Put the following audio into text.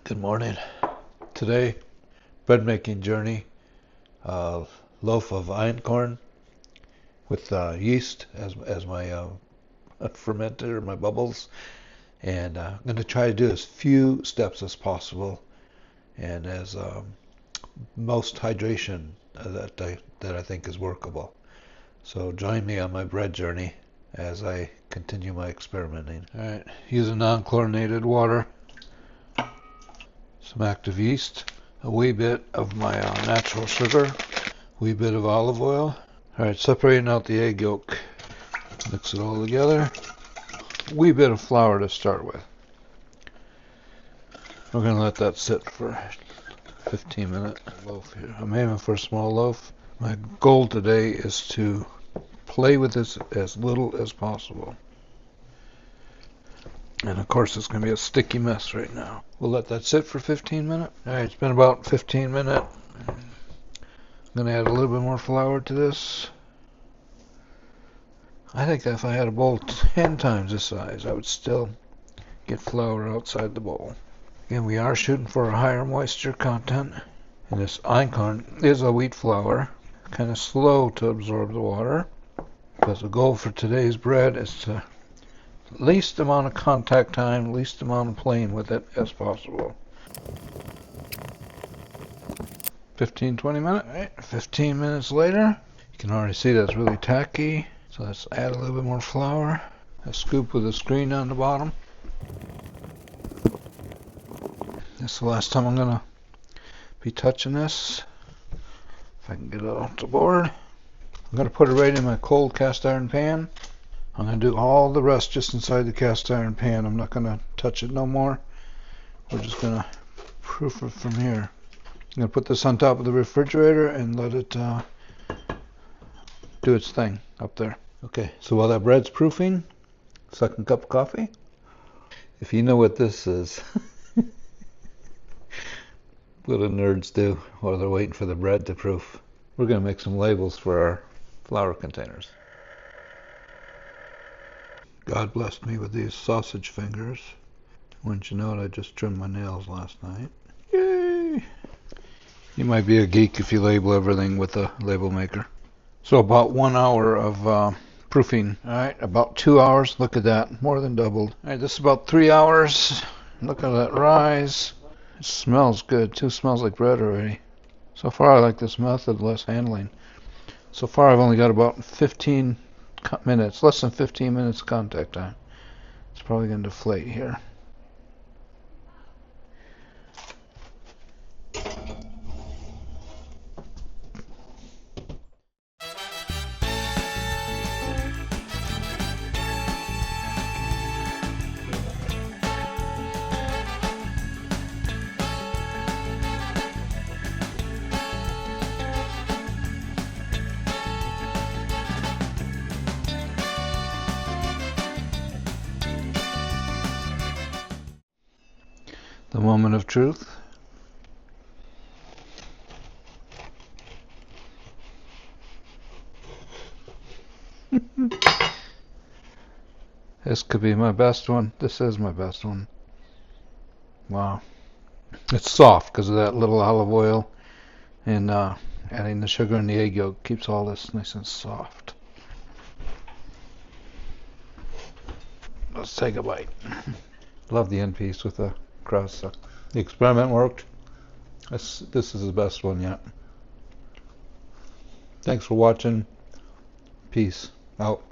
Good morning. Today, bread making journey. Loaf of einkorn with yeast as my fermenter, my bubbles, and I'm going to try to do as few steps as possible, and as most hydration that I think is workable. So join me on my bread journey as I continue my experimenting. All right, using non-chlorinated water, some active yeast, a wee bit of my natural sugar, a wee bit of olive oil. All right, separating out the egg yolk. Mix it all together. A wee bit of flour to start with. We're going to let that sit for 15 minutes. Loaf here. I'm aiming for a small loaf. My goal today is to play with this as little as possible. And of course it's going to be a sticky mess right now. We'll let that sit for 15 minutes. Alright, it's been about 15 minutes. I'm going to add a little bit more flour to this. I think if I had a bowl 10 times this size, I would still get flour outside the bowl. Again, we are shooting for a higher moisture content. And this einkorn is a wheat flour, kind of slow to absorb the water. But the goal for today's bread is to least amount of contact time, least amount of playing with it as possible. 15-20 minutes. All right, 15 minutes later, you can already see that's really tacky. So let's add a little bit more flour. A scoop with a screen on the bottom. This is the last time I'm gonna be touching this. If I can get it off the board. I'm gonna put it right in my cold cast iron pan. I'm going to do all the rest just inside the cast iron pan. I'm not going to touch it no more. We're just going to proof it from here. I'm going to put this on top of the refrigerator and let it do its thing up there. Okay, so while that bread's proofing, second cup of coffee. If you know what this is, what do nerds do while they're waiting for the bread to proof? We're going to make some labels for our flour containers. God blessed me with these sausage fingers. Wouldn't you know it, I just trimmed my nails last night. Yay! You might be a geek if you label everything with a label maker. So about 1 hour of proofing. Alright, about 2 hours. Look at that, more than doubled. Alright, this is about 3 hours. Look at that rise. It smells good too, smells like bread already. So far I like this method, less handling. So far I've only got about 15 minutes, less than 15 minutes contact time. It's probably going to deflate here. The moment of truth. This could be my best one. This is my best one. Wow. It's soft because of that little olive oil, and adding the sugar and the egg yolk keeps all this nice and soft. Let's take a bite. Love the end piece with the crust. The experiment worked. This is the best one yet. Thanks for watching. Peace out.